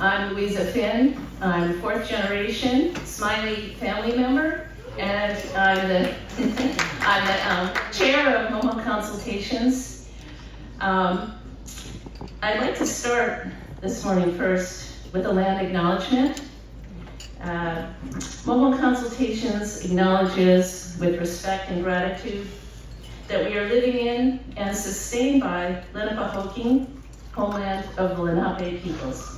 I'm Louisa. I'm fourth generation Smiley family member, and I'm the, I'm the chair of Mohonk Consultations. I'd like to start this morning first with a land acknowledgement. Mohonk Consultations acknowledges with respect and gratitude that we are living in and sustained by Lenapehoking, homeland of the Lenape peoples.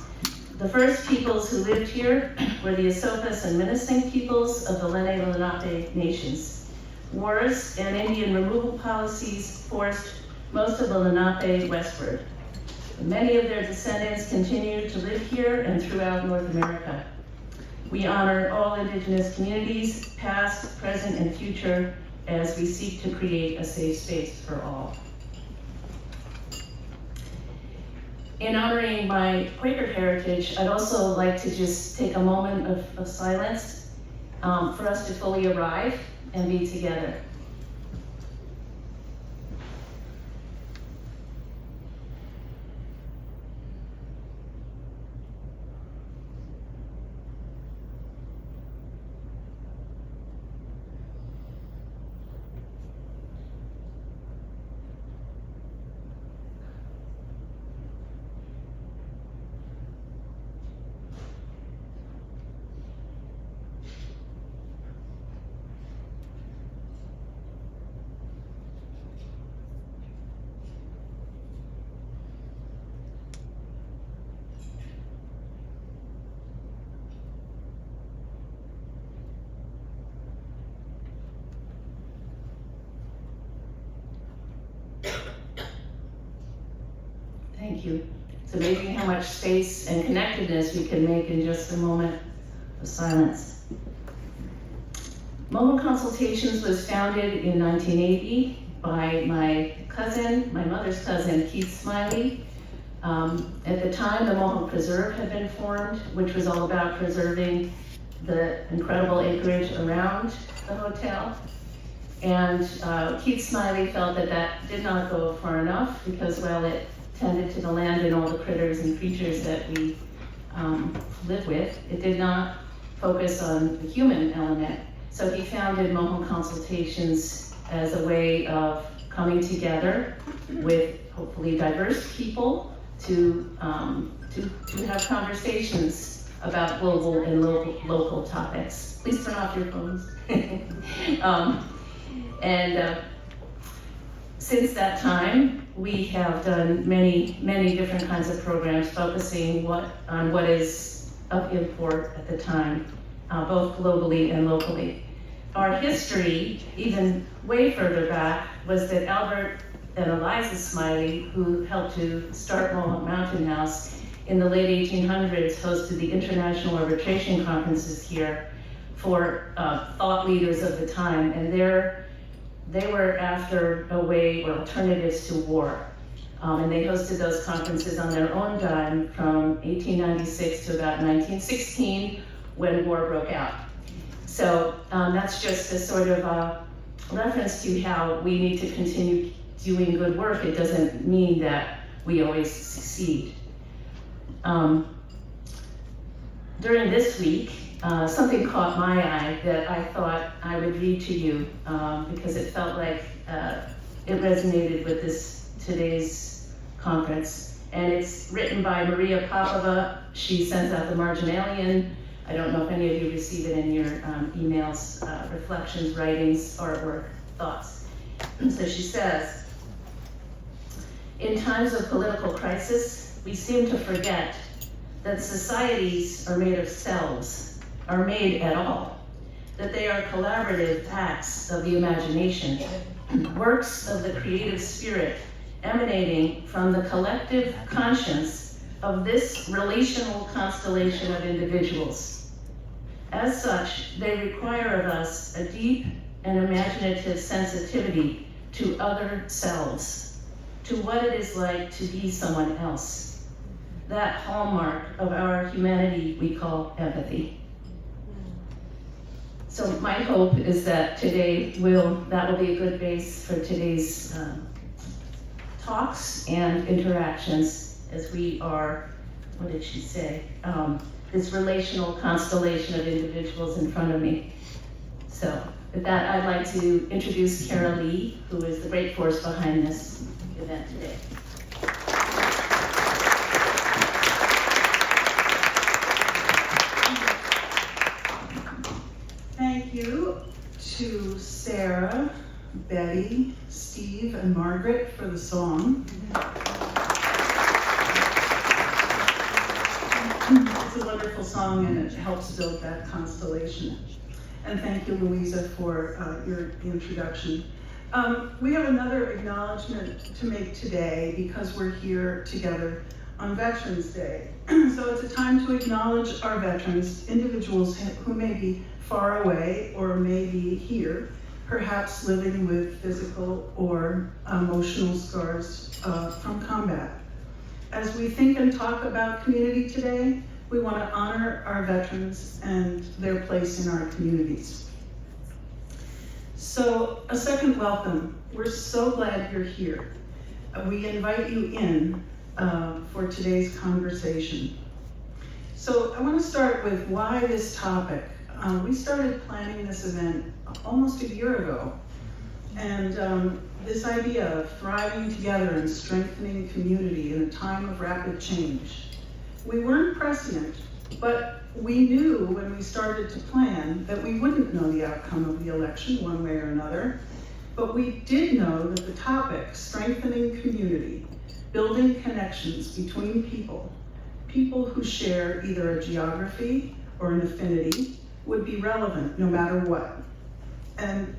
The first peoples who lived here were the Esopus and Minisink peoples of the Lenni Lenape nations. Wars and Indian removal policies forced most of the Lenape westward. Many of their descendants continue to live here and throughout North America. We honor all Indigenous communities, past, present, and future, as we seek to create a safe space for all. In honoring my Quaker heritage, I'd also like to just take a moment of silence for us to fully arrive and be together. Thank you. It's amazing how much space and connectedness we can make in just a moment of silence. Mohonk Consultations was founded in 1980 by my cousin, my mother's cousin, Keith Smiley. At the time, the Mohonk Preserve had been formed, which was all about preserving the incredible acreage around the hotel. And Keith Smiley felt that that did not go far enough because while it tended to the land and all the critters and creatures that we live with, it did not focus on the human element. So he founded Mohonk Consultations as a way of coming together with hopefully diverse people to have conversations about global and local topics. Please turn off your phones. Since that time, we have done many different kinds of programs focusing on what is of import at the time, both globally and locally. Our history, even way further back, was that Albert and Eliza Smiley, who helped to start Mohonk Mountain House in the late 1800s, hosted the international arbitration conferences here for thought leaders of the time, and they were after a way or alternatives to war. And they hosted those conferences on their own dime from 1896 to about 1916 when war broke out. So that's just a sort of reference to how we need to continue doing good work. It doesn't mean that we always succeed. During this week, something caught my eye that I thought I would read to you because it felt like it resonated with today's conference. And it's written by Maria Popova. She sends out the Marginalian. I don't know if any of you receive it in your emails, reflections, writings, artwork, thoughts. So she says, in times of political crisis, we seem to forget that societies are made of selves, are made at all, that they are collaborative acts of the imagination, works of the creative spirit emanating from the collective conscience of this relational constellation of individuals. As such, they require of us a deep and imaginative sensitivity to other selves, to what it is like to be someone else. That hallmark of our humanity we call empathy. So my hope is that that will be a good base for today's talks and interactions as we are, what did she say? This relational constellation of individuals in front of me. So with that, I'd like to introduce Cara Lee, who is the great force behind this event today. Thank you to Sarah, Betty, Steve, and Margaret for the song. It's a wonderful song and it helps build that constellation. And thank you, Louisa, for your introduction. We have another acknowledgement to make today because we're here together on Veterans Day. So it's a time to acknowledge our veterans, individuals who may be far away or may be here, perhaps living with physical or emotional scars from combat. As we think and talk about community today, we want to honor our veterans and their place in our communities. So a second welcome. We're so glad you're here. We invite you in for today's conversation. So I want to start with why this topic. We started planning this event almost a year ago. And this idea of thriving together and strengthening community in a time of rapid change. We weren't prescient, but we knew when we started to plan that we wouldn't know the outcome of the election one way or another. But we did know that the topic, strengthening community, building connections between people who share either a geography or an affinity, would be relevant no matter what. And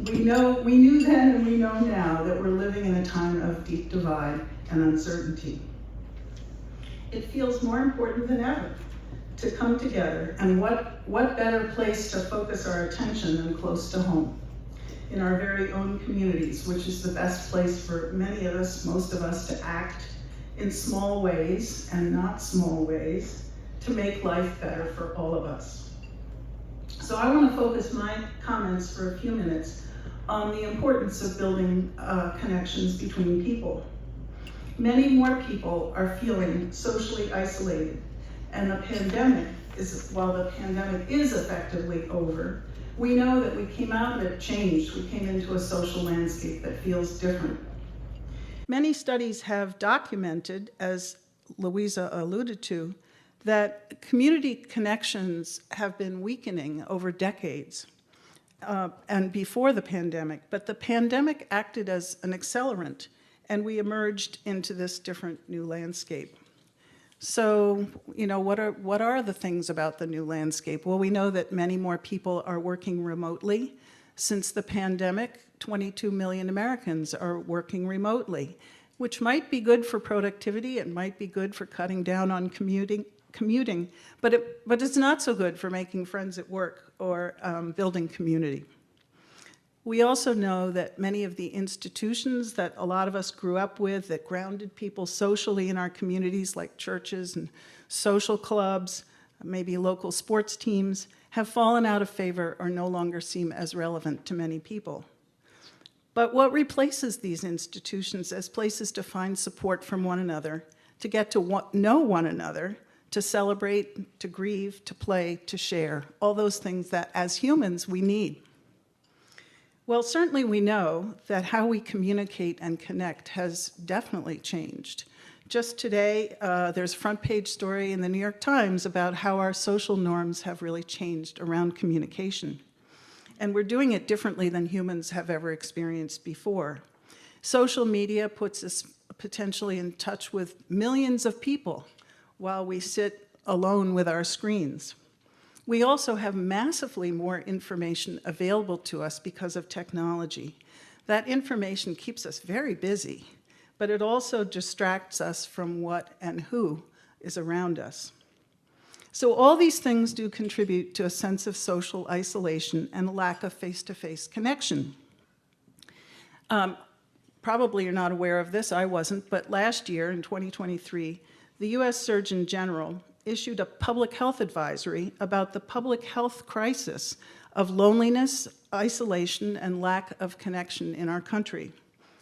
We knew then and we know now that we're living in a time of deep divide and uncertainty. It feels more important than ever to come together, and what better place to focus our attention than close to home, in our very own communities, which is the best place for many of us, most of us, to act in small ways and not small ways to make life better for all of us. So I want to focus my comments for a few minutes on the importance of building connections between people. Many more people are feeling socially isolated, and while the pandemic is effectively over, we know that we came out of it changed. We came into a social landscape that feels different. Many studies have documented, as Louisa alluded to, that community connections have been weakening over decades and before the pandemic, but the pandemic acted as an accelerant, and we emerged into this different new landscape. So, what are the things about the new landscape? Well, we know that many more people are working remotely. Since the pandemic, 22 million Americans are working remotely, which might be good for productivity, it might be good for cutting down on commuting, but it's not so good for making friends at work or building community. We also know that many of the institutions that a lot of us grew up with that grounded people socially in our communities, like churches and social clubs, maybe local sports teams, have fallen out of favor or no longer seem as relevant to many people. But what replaces these institutions as places to find support from one another, to get to know one another, to celebrate, to grieve, to play, to share, all those things that as humans we need? Well, certainly we know that how we communicate and connect has definitely changed. Just today, there's a front page story in the New York Times about how our social norms have really changed around communication. And we're doing it differently than humans have ever experienced before. Social media puts us potentially in touch with millions of people while we sit alone with our screens. We also have massively more information available to us because of technology. That information keeps us very busy, but it also distracts us from what and who is around us. So all these things do contribute to a sense of social isolation and a lack of face-to-face connection. Probably you're not aware of this, I wasn't, but last year in 2023, the US Surgeon General issued a public health advisory about the public health crisis of loneliness, isolation, and lack of connection in our country,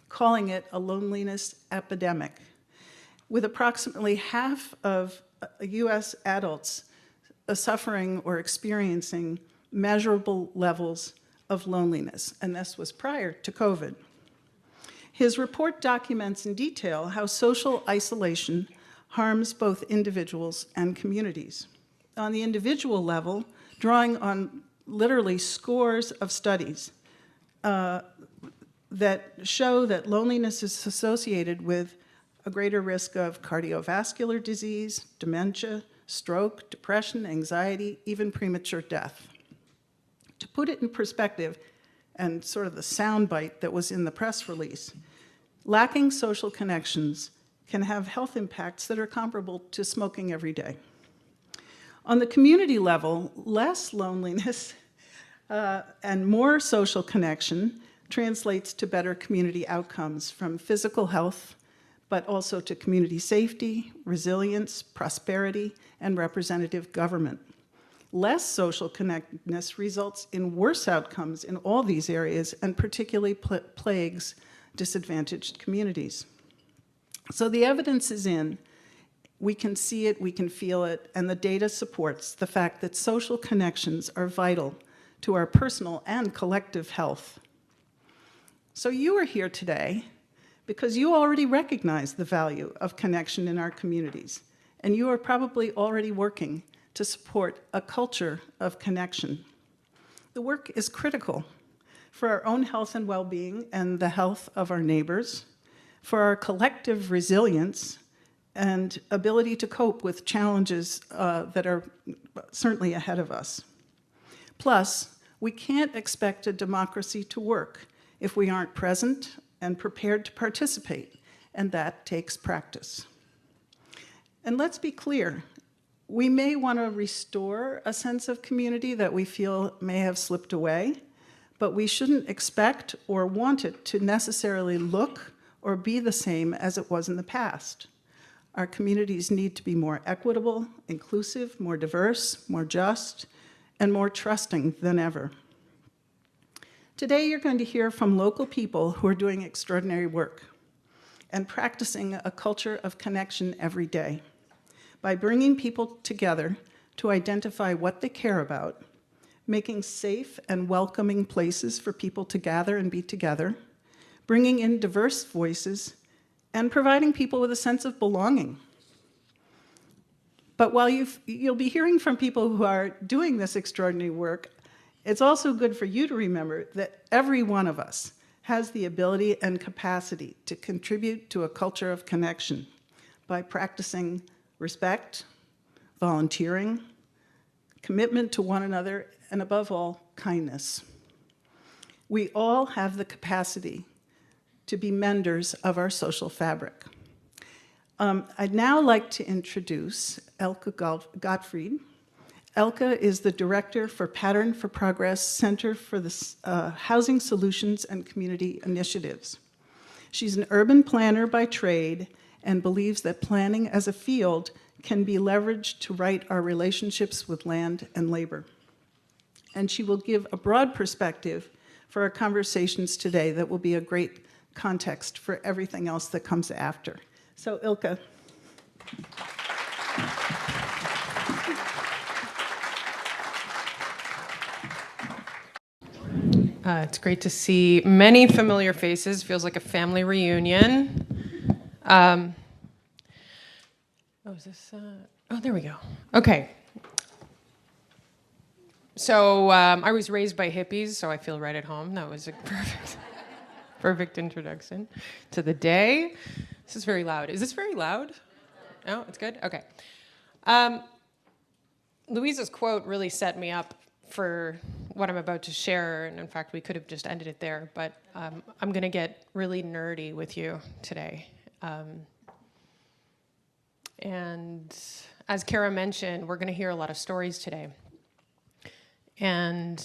calling it a loneliness epidemic. With approximately half of US adults suffering or experiencing measurable levels of loneliness, and this was prior to COVID. His report documents in detail how social isolation harms both individuals and communities. On the individual level, drawing on literally scores of studies that show that loneliness is associated with a greater risk of cardiovascular disease, dementia, stroke, depression, anxiety, even premature death. To put it in perspective, and sort of the soundbite that was in the press release, lacking social connections can have health impacts that are comparable to smoking every day. On the community level, less loneliness and more social connection translates to better community outcomes, from physical health, but also to community safety, resilience, prosperity, and representative government. Less social connectedness results in worse outcomes in all these areas, and particularly plagues disadvantaged communities. So the evidence is in, we can see it, we can feel it, and the data supports the fact that social connections are vital to our personal and collective health. So you are here today because you already recognize the value of connection in our communities, and you are probably already working to support a culture of connection. The work is critical for our own health and well-being and the health of our neighbors, for our collective resilience and ability to cope with challenges that are certainly ahead of us. Plus, We can't expect a democracy to work if we aren't present and prepared to participate, and that takes practice. And let's be clear, we may want to restore a sense of community that we feel may have slipped away, but we shouldn't expect or want it to necessarily look or be the same as it was in the past. Our communities need to be more equitable, inclusive, more diverse, more just, and more trusting than ever. Today, you're going to hear from local people who are doing extraordinary work and practicing a culture of connection every day by bringing people together to identify what they care about, making safe and welcoming places for people to gather and be together, bringing in diverse voices, and providing people with a sense of belonging. But while you'll be hearing from people who are doing this extraordinary work, it's also good for you to remember that every one of us has the ability and capacity to contribute to a culture of connection by practicing respect, volunteering, commitment to one another, and above all, kindness. We all have the capacity to be menders of our social fabric. I'd now like to introduce Elka Gotfryd. Elka is the Director for Pattern for Progress Center for the Housing Solutions and Community Initiatives. She's an urban planner by trade and believes that planning as a field can be leveraged to right our relationships with land and labor. And she will give a broad perspective for our conversations today that will be a great context for everything else that comes after. So, Elka. It's great to see many familiar faces. Feels like a family reunion. Is this? There we go. Okay. So I was raised by hippies, so I feel right at home. That was a perfect introduction to the day. This is very loud. Is this very loud? No, it's good? Okay. Louisa's quote really set me up for what I'm about to share, and in fact, we could have just ended it there, but I'm going to get really nerdy with you today. And as Cara mentioned, we're going to hear a lot of stories today. And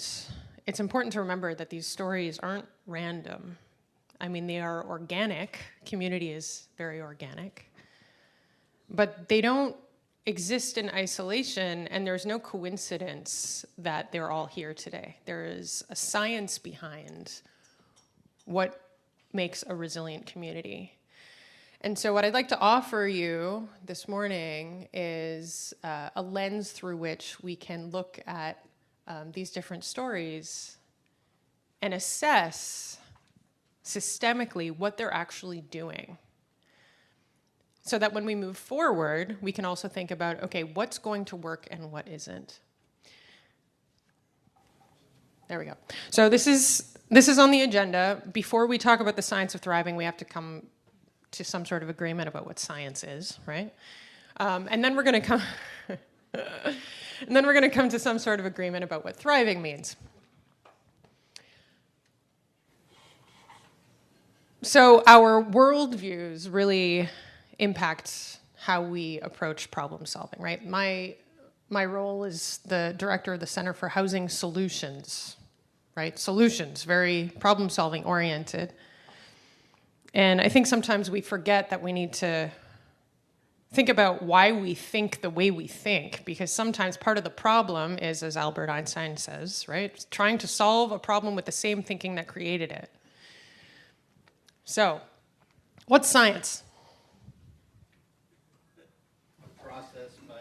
it's important to remember that these stories aren't random. I mean, they are organic. Community is very organic. But they don't exist in isolation, and there's no coincidence that they're all here today. There is a science behind what makes a resilient community. And so what I'd like to offer you this morning is a lens through which we can look at these different stories and assess systemically what they're actually doing. So that when we move forward, we can also think about, okay, what's going to work and what isn't. There we go. So this is on the agenda. Before we talk about the science of thriving, we have to come to some sort of agreement about what science is, right? And then we're going to come to some sort of agreement about what thriving means. So our worldviews really impact how we approach problem solving, right? My role is the director of the Center for Housing Solutions, right? Solutions, very problem solving oriented. And I think sometimes we forget that we need to think about why we think the way we think, because sometimes part of the problem is, as Albert Einstein says, right, trying to solve a problem with the same thinking that created it. So, what's science? A process by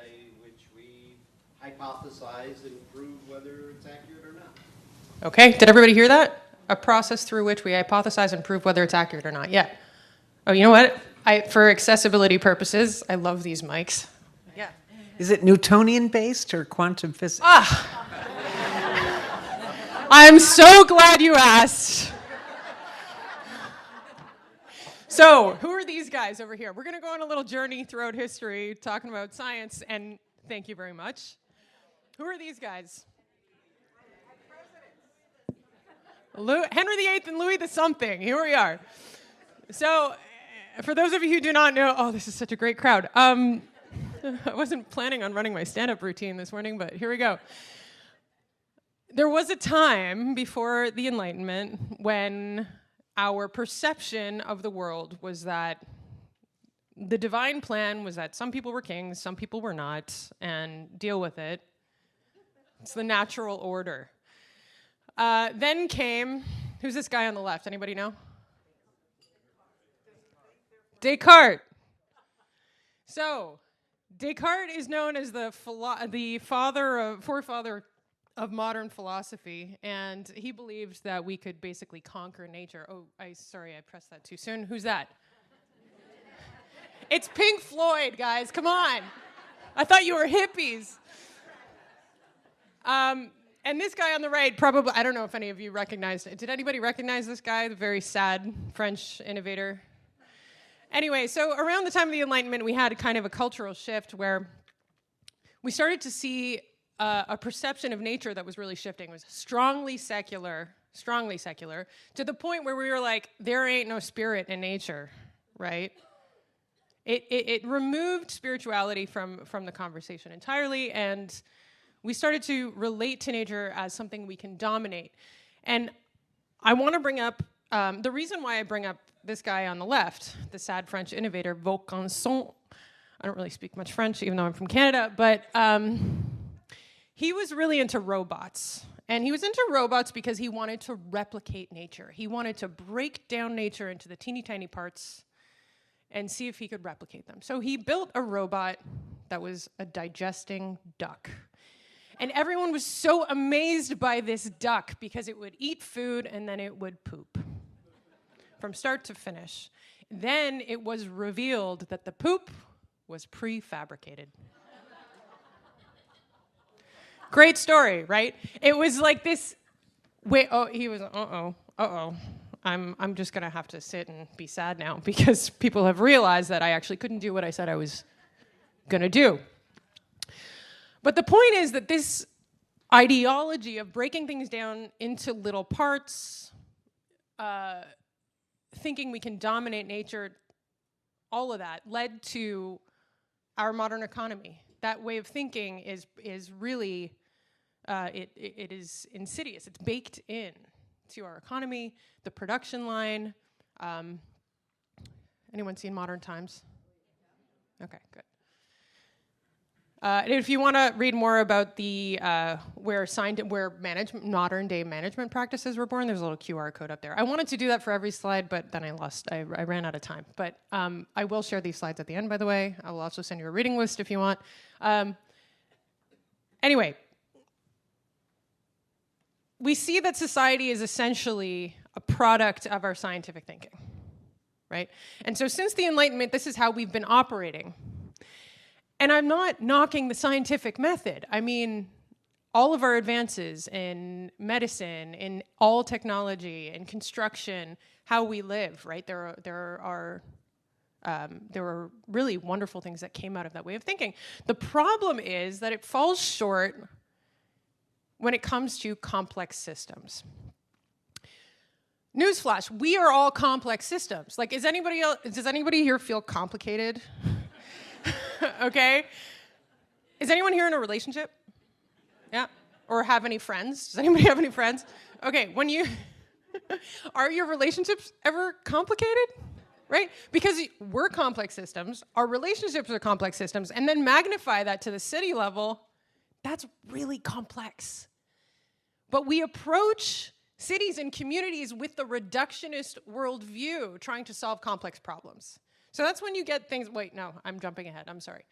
which we hypothesize and prove whether it's accurate or not. Okay, did everybody hear that? A process through which we hypothesize and prove whether it's accurate or not. Yeah. Oh, you know what? For accessibility purposes, I love these mics. Yeah. Is it Newtonian based or quantum physics? I'm so glad you asked. So, who are these guys over here? We're going to go on a little journey throughout history talking about science, and thank you very much. Who are these guys? Henry VIII and Louis the something. Here we are. So, for those of you who do not know, oh, this is such a great crowd. I wasn't planning on running my stand-up routine this morning, but here we go. There was a time before the Enlightenment when our perception of the world was that the divine plan was that some people were kings, some people were not, and deal with it. It's the natural order. Then came, who's this guy on the left? Anybody know? Descartes. So, Descartes is known as the forefather of modern philosophy, and he believed that we could basically conquer nature. Oh, sorry, I pressed that too soon. Who's that? It's Pink Floyd, guys. Come on. I thought you were hippies. And this guy on the right, probably, I don't know if any of you recognized it. Did anybody recognize this guy, the very sad French innovator? Anyway, so around the time of the Enlightenment, we had kind of a cultural shift where we started to see a perception of nature that was really shifting. It was strongly secular, to the point where we were like, there ain't no spirit in nature, right? It removed spirituality from the conversation entirely, and we started to relate to nature as something we can dominate. And I want to bring up, the reason why I bring up this guy on the left, the sad French innovator, Vaucanson. I don't really speak much French, even though I'm from Canada, but he was really into robots. And he was into robots because he wanted to replicate nature. He wanted to break down nature into the teeny tiny parts and see if he could replicate them. So he built a robot that was a digesting duck. And everyone was so amazed by this duck because it would eat food and then it would poop from start to finish. Then it was revealed that the poop was prefabricated. Great story, right? It was like this, he was, I'm just gonna have to sit and be sad now because people have realized that I actually couldn't do what I said I was gonna do. But the point is that this ideology of breaking things down into little parts, thinking we can dominate nature, all of that led to our modern economy. That way of thinking is really, it is insidious. It's baked in to our economy, the production line. Anyone seen Modern Times? Okay, good. And if you want to read more about the where modern day management practices were born, there's a little QR code up there. I wanted to do that for every slide, but then I ran out of time. But I will share these slides at the end, by the way. I will also send you a reading list if you want. Anyway, we see that society is essentially a product of our scientific thinking, right? And so since the Enlightenment, this is how we've been operating. And I'm not knocking the scientific method. I mean, all of our advances in medicine, in all technology, in construction, how we live, right? There were really wonderful things that came out of that way of thinking. The problem is that it falls short when it comes to complex systems. Newsflash, we are all complex systems. Like, does anybody here feel complicated? Okay. Is anyone here in a relationship? Yeah. Or have any friends? Does anybody have any friends? Okay, are your relationships ever complicated? Right? Because we're complex systems, our relationships are complex systems, and then magnify that to the city level, that's really complex. But we approach cities and communities with the reductionist worldview, trying to solve complex problems. So that's when you get things, wait, no, I'm jumping ahead, I'm sorry.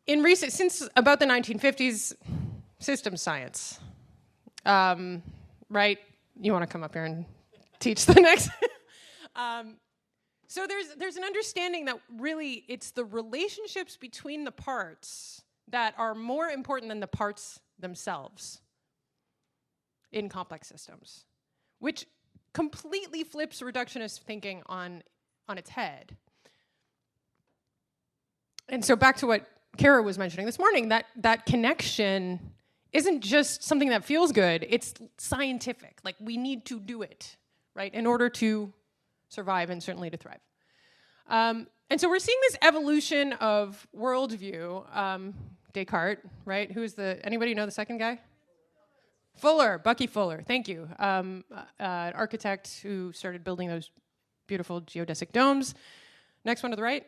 Since about the 1950s, systems science, right? You wanna come up here and teach the next? So there's an understanding that really it's the relationships between the parts that are more important than the parts themselves in complex systems, which completely flips reductionist thinking on its head. And so back to what Cara was mentioning this morning, that connection isn't just something that feels good, it's scientific. Like, we need to do it, right, in order to survive and certainly to thrive. And so we're seeing this evolution of worldview. Descartes, right? Anybody know the second guy? Fuller, Bucky Fuller, thank you. An architect who started building those beautiful geodesic domes. Next one to the right,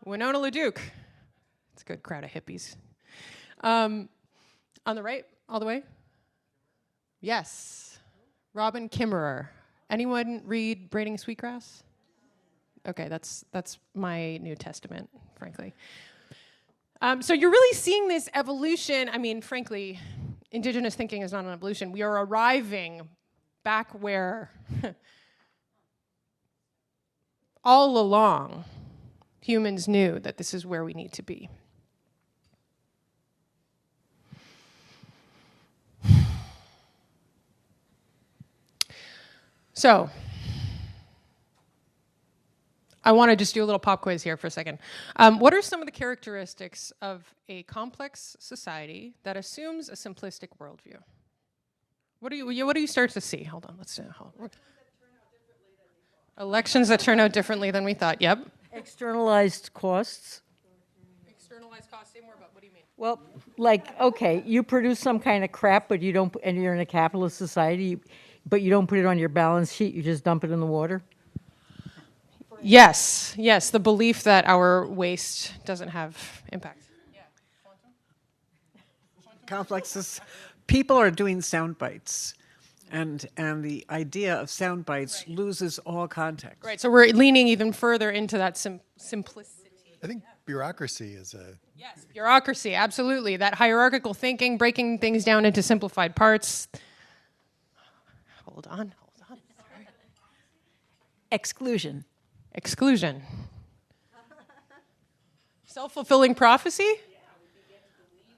Winona LaDuke. It's a good crowd of hippies. On the right, all the way? Yes, Robin Kimmerer. Anyone read Braiding Sweetgrass? Okay, that's my New Testament, frankly. So you're really seeing this evolution. I mean, frankly, indigenous thinking is not an evolution. We are arriving back where all along humans knew that this is where we need to be. So, I want to just do a little pop quiz here for a second. What are some of the characteristics of a complex society that assumes a simplistic worldview? What do you start to see? Hold on, let's do elections that turn out differently than we thought. Yep. Externalized costs. Externalized costs. Say more about what do you mean? Well, like, okay, you produce some kind of crap, but you don't, and you're in a capitalist society, but you don't put it on your balance sheet. You just dump it in the water. Yes, the belief that our waste doesn't have impact. Yeah. Complexes. People are doing sound bites, and the idea of sound bites loses all context. Right, so we're leaning even further into that simplicity. I think bureaucracy is a... Yes, bureaucracy, absolutely. That hierarchical thinking, breaking things down into simplified parts. Hold on. Exclusion. Exclusion. Self-fulfilling prophecy? Yeah, we begin to believe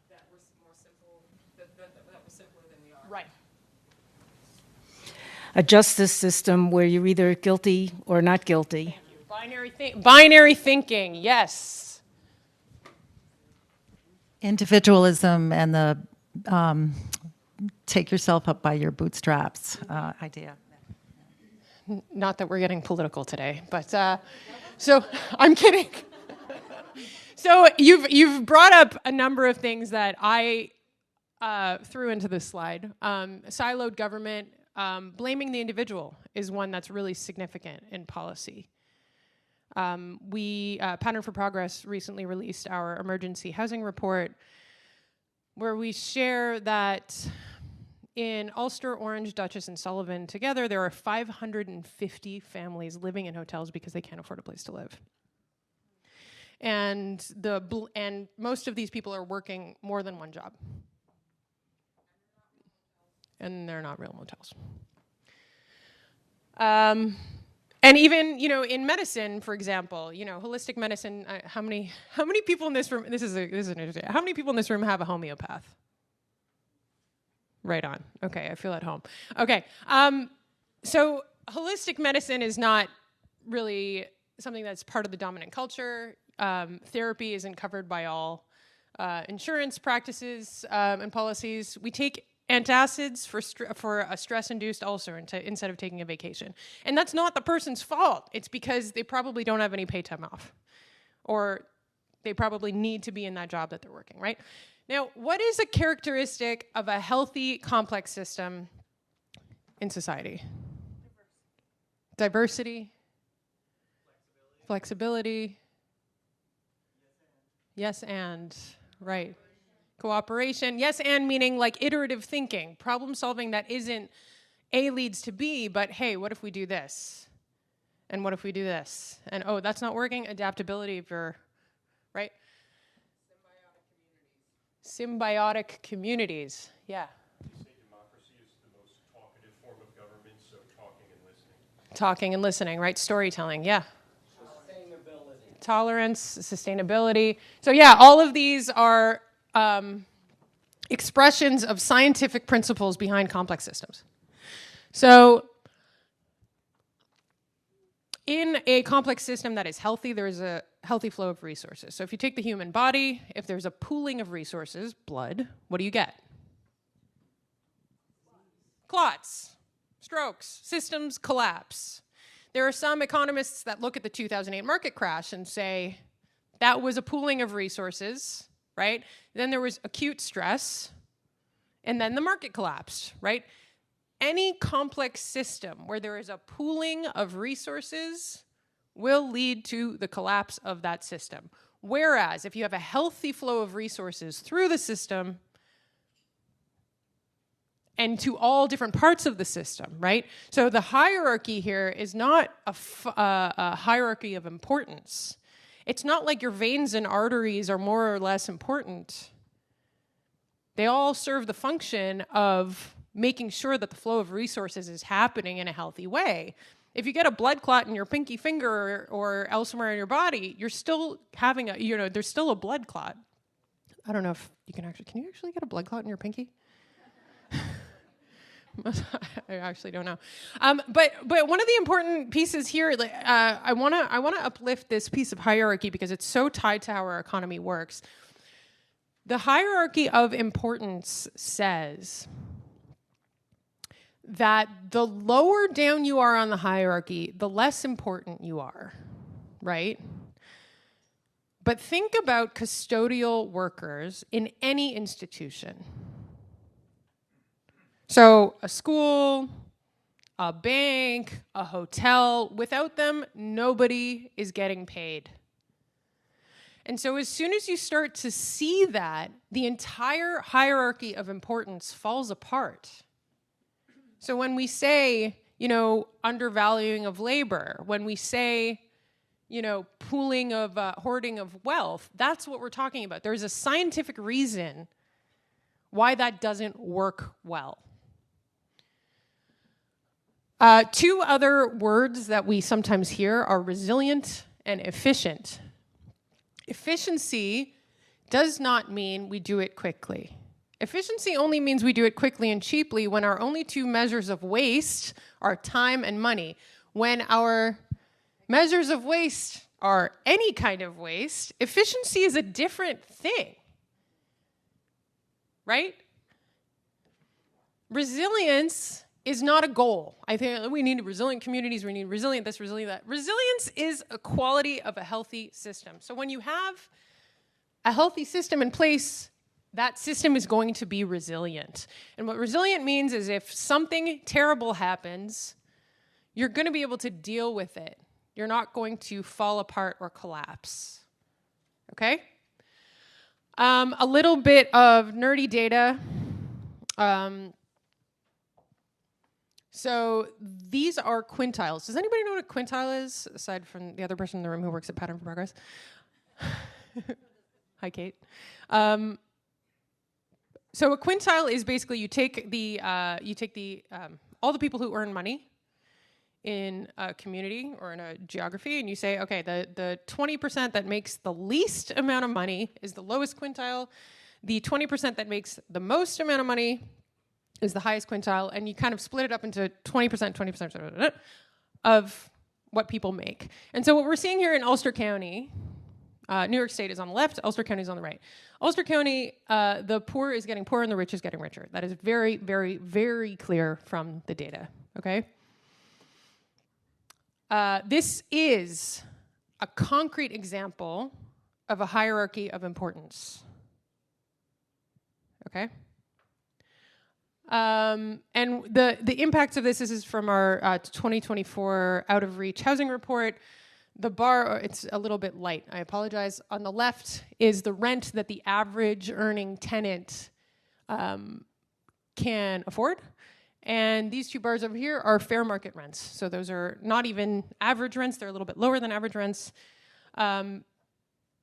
that we're more simple, that we're simpler than we are. Right. A justice system where you're either guilty or not guilty. Binary thinking, yes. Individualism and the take yourself up by your bootstraps idea. Not that we're getting political today, but so I'm kidding. So you've brought up a number of things that I threw into this slide. Siloed government, blaming the individual is one that's really significant in policy. We, Pattern for Progress, recently released our emergency housing report, where we share that in Ulster, Orange, Dutchess, and Sullivan together, there are 550 families living in hotels because they can't afford a place to live. And most of these people are working more than one job. And they're not real motels. And even, in medicine, for example, holistic medicine, how many people in this room, this is interesting, how many people in this room have a homeopath? Right on. Okay, I feel at home. Okay, so holistic medicine is not really something that's part of the dominant culture. Therapy isn't covered by all insurance practices and policies. We take antacids for a stress-induced ulcer instead of taking a vacation. And that's not the person's fault. It's because they probably don't have any pay time off. Or they probably need to be in that job that they're working, right? Now, what is a characteristic of a healthy, complex system in society? Diversity. Flexibility. Yes, and. Right. Cooperation. Yes, and meaning like iterative thinking. Problem solving that isn't A leads to B, but hey, what if we do this? And what if we do this? And oh, that's not working. Adaptability for, right? Symbiotic communities, yeah. You say democracy is the most talkative form of government, so talking and listening. Talking and listening, right? Storytelling, yeah. Sustainability. Tolerance, sustainability. So yeah, all of these are expressions of scientific principles behind complex systems. So in a complex system that is healthy, there's a healthy flow of resources. So if you take the human body, if there's a pooling of resources, blood, what do you get? Clots, strokes, systems collapse. There are some economists that look at the 2008 market crash and say that was a pooling of resources, right? Then there was acute stress, and then the market collapsed, right? Any complex system where there is a pooling of resources will lead to the collapse of that system. Whereas if you have a healthy flow of resources through the system and to all different parts of the system, right? So the hierarchy here is not a hierarchy of importance. It's not like your veins and arteries are more or less important. They all serve the function of making sure that the flow of resources is happening in a healthy way. If you get a blood clot in your pinky finger or elsewhere in your body, you're still having there's still a blood clot. I don't know if you can you actually get a blood clot in your pinky? I actually don't know. But one of the important pieces here, I wanna uplift this piece of hierarchy because it's so tied to how our economy works. The hierarchy of importance says that the lower down you are on the hierarchy, the less important you are, right? But think about custodial workers in any institution. So a school, a bank, a hotel, without them, nobody is getting paid. And so as soon as you start to see that, the entire hierarchy of importance falls apart. So when we say, undervaluing of labor, when we say, pooling of, hoarding of wealth, that's what we're talking about. There's a scientific reason why that doesn't work well. Two other words that we sometimes hear are resilient and efficient. Efficiency does not mean we do it quickly. Efficiency only means we do it quickly and cheaply when our only two measures of waste are time and money. When our measures of waste are any kind of waste, efficiency is a different thing, right? Resilience is not a goal. I think we need resilient communities, we need resilient this, resilient that. Resilience is a quality of a healthy system. So when you have a healthy system in place, that system is going to be resilient. And what resilient means is if something terrible happens, you're going to be able to deal with it. You're not going to fall apart or collapse. Okay? A little bit of nerdy data. So these are quintiles. Does anybody know what a quintile is, aside from the other person in the room who works at Pattern for Progress? Hi, Kate. So a quintile is basically you take all the people who earn money in a community or in a geography, and you say, okay, the 20% that makes the least amount of money is the lowest quintile. The 20% that makes the most amount of money is the highest quintile, and you kind of split it up into 20%, 20% of what people make. And so what we're seeing here in Ulster County, New York State is on the left, Ulster County is on the right. Ulster County, the poor is getting poorer and the rich is getting richer. That is very, very, very clear from the data, okay? This is a concrete example of a hierarchy of importance, okay? And the impacts of this is from our 2024 Out of Reach housing report. The bar, it's a little bit light, I apologize. On the left is the rent that the average earning tenant can afford. And these two bars over here are fair market rents. So those are not even average rents, they're a little bit lower than average rents.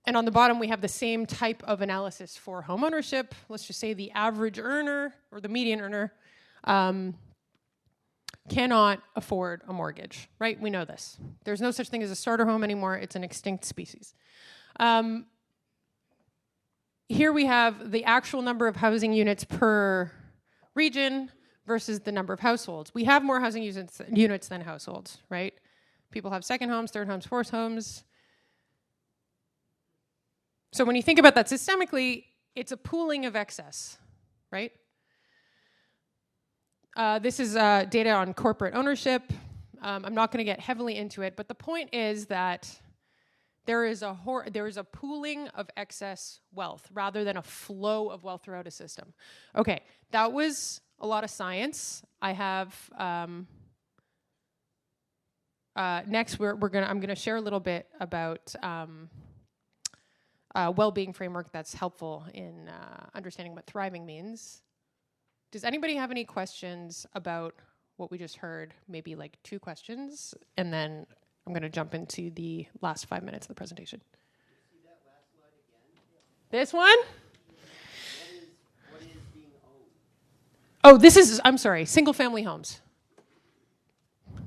And on the bottom, we have the same type of analysis for home ownership. Let's just say the average earner or the median earner cannot afford a mortgage, right? We know this. There's no such thing as a starter home anymore. It's an extinct species. Here we have the actual number of housing units per region versus the number of households. We have more housing units than households, right? People have second homes, third homes, fourth homes. So when you think about that systemically, it's a pooling of excess, right? This is data on corporate ownership. I'm not going to get heavily into it, but the point is that there is a pooling of excess wealth rather than a flow of wealth throughout a system. Okay, that was a lot of science. I have next I'm gonna share a little bit about well-being framework that's helpful in understanding what thriving means. Does anybody have any questions about what we just heard? Maybe like 2 questions, and then I'm going to jump into the last 5 minutes of the presentation. See that last slide again? This one? What is being owned? Oh, this is, I'm sorry, single-family homes. And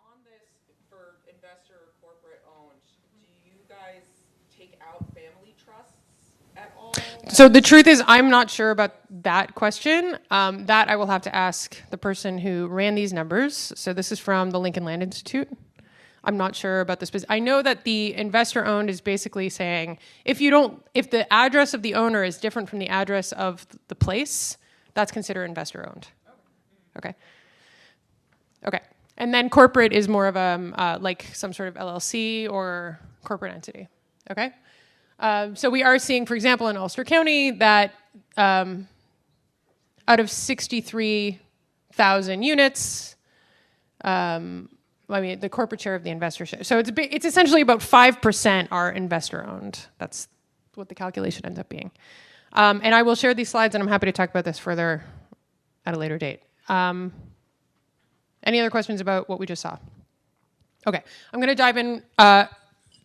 on this, for investor or corporate owned, do you guys take out family trusts at all? So the truth is, I'm not sure about that question. That I will have to ask the person who ran these numbers. So this is from the Lincoln Land Institute. I'm not sure about this, but I know that the investor owned is basically saying if the address of the owner is different from the address of the place, that's considered investor owned. Okay. Okay. And then corporate is more of a like some sort of LLC or corporate entity. Okay. So we are seeing, for example, in Ulster County that out of 63,000 units, the corporate share of the investor share. So it's essentially about 5% are investor owned. That's what the calculation ends up being. And I will share these slides, and I'm happy to talk about this further at a later date. Any other questions about what we just saw? Okay, I'm going to dive in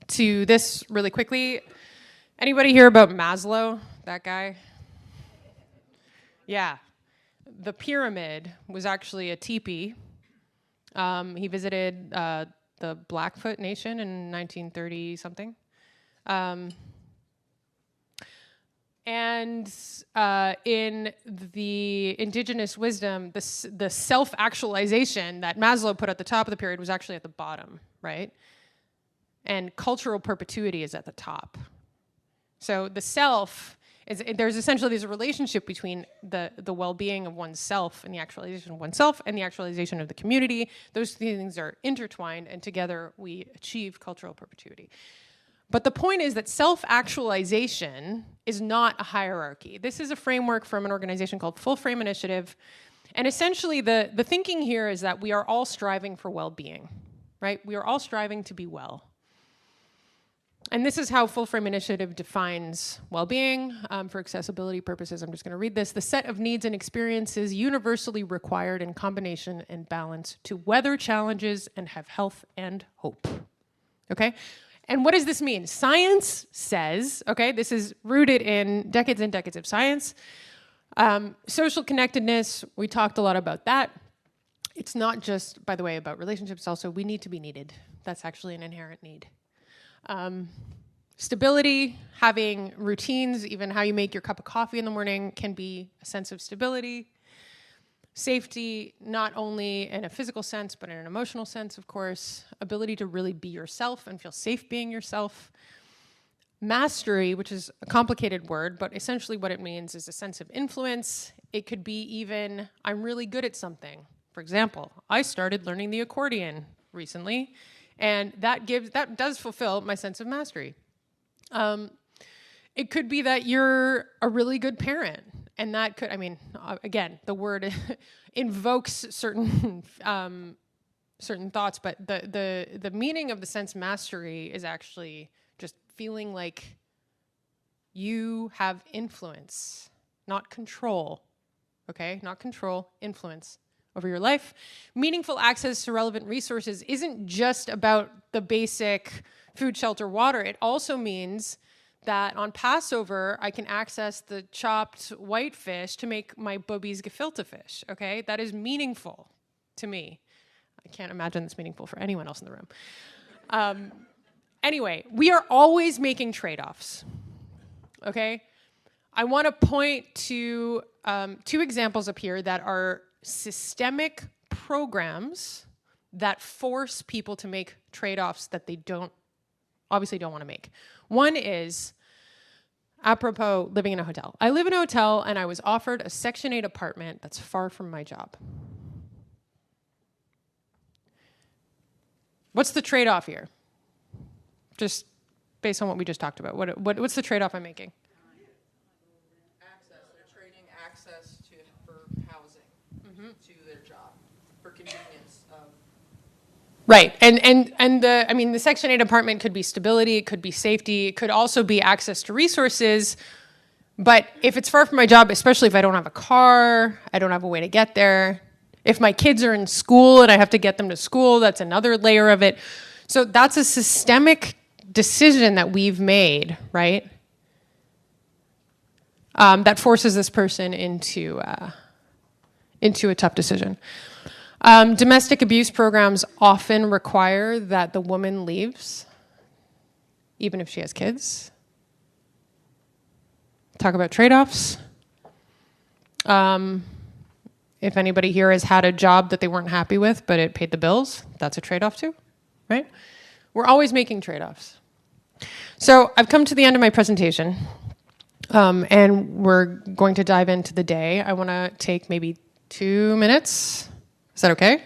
to this really quickly. Anybody hear about Maslow, that guy? Yeah. The pyramid was actually a teepee. He visited the Blackfoot Nation in 1930-something. And in the indigenous wisdom, the self-actualization that Maslow put at the top of the pyramid was actually at the bottom, right? And cultural perpetuity is at the top. So the self there's essentially a relationship between the well-being of oneself and the actualization of oneself and the actualization of the community. Those things are intertwined, and together we achieve cultural perpetuity. But the point is that self-actualization is not a hierarchy. This is a framework from an organization called Full Frame Initiative. And essentially the thinking here is that we are all striving for well-being, right? We are all striving to be well. And this is how Full Frame Initiative defines well-being. For accessibility purposes, I'm just going to read this. The set of needs and experiences universally required in combination and balance to weather challenges and have health and hope. Okay? And what does this mean? Science says, okay, this is rooted in decades and decades of science. Social connectedness, we talked a lot about that. It's not just, by the way, about relationships, it's also we need to be needed. That's actually an inherent need. Stability, having routines, even how you make your cup of coffee in the morning can be a sense of stability. Safety, not only in a physical sense, but in an emotional sense, of course. Ability to really be yourself and feel safe being yourself. Mastery, which is a complicated word, but essentially what it means is a sense of influence. It could be even, I'm really good at something. For example, I started learning the accordion recently, and that does fulfill my sense of mastery. It could be that you're a really good parent, and that could, again, the word invokes certain certain thoughts, but the meaning of the sense mastery is actually just feeling like you have influence, not control, okay? Not control, influence over your life. Meaningful access to relevant resources isn't just about the basic food, shelter, water. It also means that on Passover, I can access the chopped white fish to make my boobies gefilte fish, okay? That is meaningful to me. I can't imagine that's meaningful for anyone else in the room. Anyway, we are always making trade-offs, okay? I want to point to 2 examples up here that are systemic programs that force people to make trade-offs that they obviously don't want to make. One is apropos living in a hotel. I live in a hotel and I was offered a Section 8 apartment that's far from my job. What's the trade-off here? Just based on what we just talked about. What's the trade-off I'm making? Access. They're trading access for housing to their job, for convenience of. Right, and the Section 8 apartment could be stability, it could be safety, it could also be access to resources. But if it's far from my job, especially if I don't have a car, I don't have a way to get there. If my kids are in school and I have to get them to school, that's another layer of it. So that's a systemic decision that we've made, right? That forces this person into a tough decision. Domestic abuse programs often require that the woman leaves, even if she has kids. Talk about trade-offs. If anybody here has had a job that they weren't happy with, but it paid the bills, that's a trade-off too, right? We're always making trade-offs. So I've come to the end of my presentation, and we're going to dive into the day. I want to take maybe 2 minutes. Is that okay?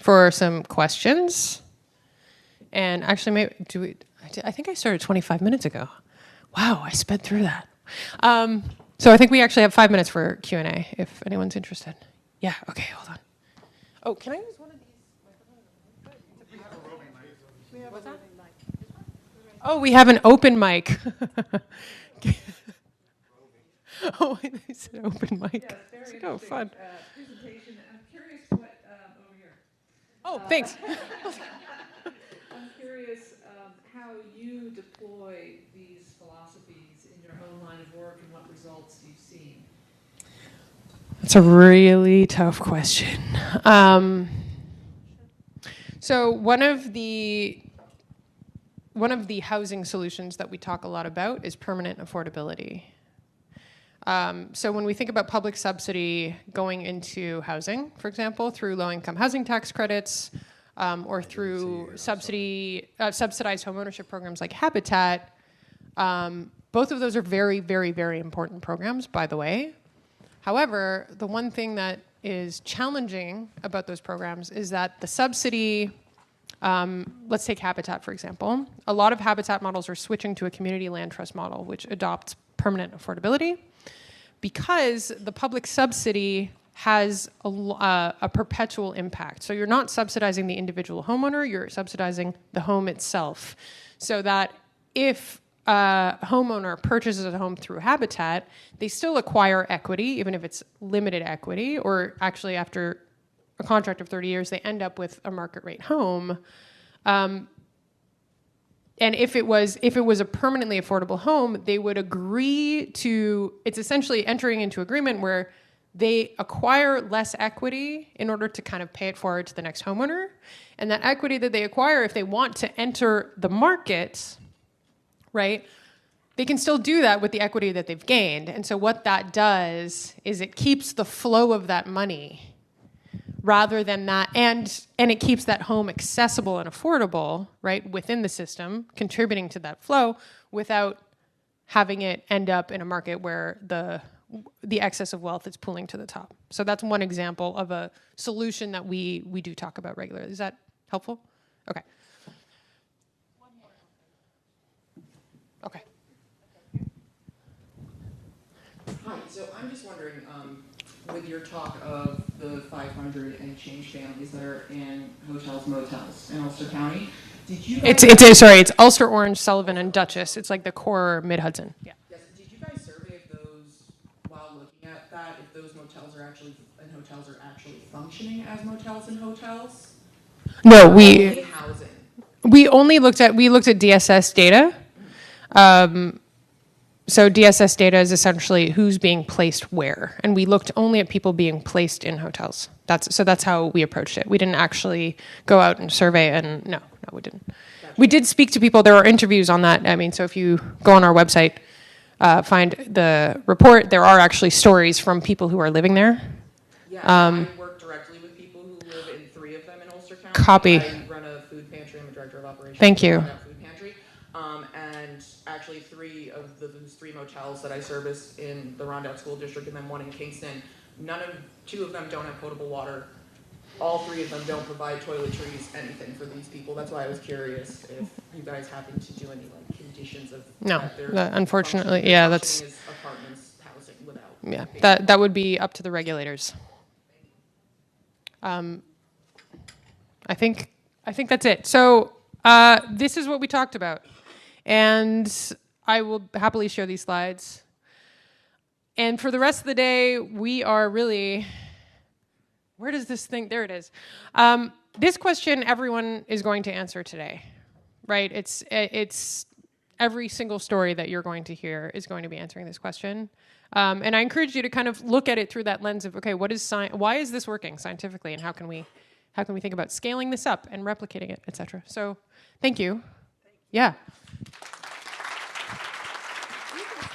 For some questions. And actually, maybe I think I started 25 minutes ago. Wow, I sped through that. So I think we actually have 5 minutes for Q&A, if anyone's interested. Yeah, okay, hold on. Oh, can I use one of these? What's that? Oh, we have an open mic. Oh, they said open mic. Yeah, oh, fun. Presentation. I'm curious what, over here. Oh, thanks. I'm curious how you deploy these philosophies in your own line of work and what results you've seen. That's a really tough question. So one of the housing solutions that we talk a lot about is permanent affordability. So when we think about public subsidy going into housing, for example, through low-income housing tax credits, or through subsidized homeownership programs like Habitat, both of those are very, very, very important programs, by the way. However, the one thing that is challenging about those programs is that the subsidy, let's take Habitat, for example. A lot of Habitat models are switching to a community land trust model, which adopts permanent affordability, because the public subsidy has a perpetual impact. So you're not subsidizing the individual homeowner, you're subsidizing the home itself. So that if a homeowner purchases a home through Habitat, they still acquire equity, even if it's limited equity, or actually after a contract of 30 years, they end up with a market rate home. And if it was a permanently affordable home, they would agree to, it's essentially entering into agreement where they acquire less equity in order to kind of pay it forward to the next homeowner. And that equity that they acquire, if they want to enter the market, right, they can still do that with the equity that they've gained. And so what that does is it keeps the flow of that money rather than that, and it keeps that home accessible and affordable, right, within the system, contributing to that flow without having it end up in a market where the excess of wealth is pulling to the top. So that's one example of a solution that we do talk about regularly. Is that helpful? Okay. Okay. Hi, so I'm just wondering, with your talk of the 500 and change families that are in hotels, motels in Ulster County, did you guys... It's Ulster, Orange, Sullivan, and Dutchess. It's like the core mid-Hudson. Yeah. Yes, did you guys survey if those, while looking at that, if those motels are actually functioning as motels and hotels? No, Only housing. we looked at DSS data. So DSS data is essentially who's being placed where, and we looked only at people being placed in hotels. That's how we approached it. We didn't actually go out and survey, and no, we didn't. Gotcha. We did speak to people. There are interviews on that. I mean, so if you go on our website, find the report, there are actually stories from people who are living there. Yeah, I work directly with people who live in 3 of them in Ulster County. Copy. I run a food pantry. I'm a director of operations. Thank you. Food pantry. And actually 3 of those 3 motels that I service in the Rondout School District and then 1 in Kingston, 2 of them don't have potable water. All 3 of them don't provide toiletries, anything for these people. That's why I was curious if you guys happen to do any like conditions of No, that they're unfortunately, functioning- yeah, they're that's functioning as apartments housing without. yeah. being- That would be up to the regulators. I think that's it. So this is what we talked about, and I will happily share these slides. And for the rest of the day, we are really. Where does this thing? There it is. This question everyone is going to answer today, right? It's every single story that you're going to hear is going to be answering this question. And I encourage you to kind of look at it through that lens of, okay, why is this working scientifically, and how can we think about scaling this up and replicating it, et cetera. So thank you. Yeah. You can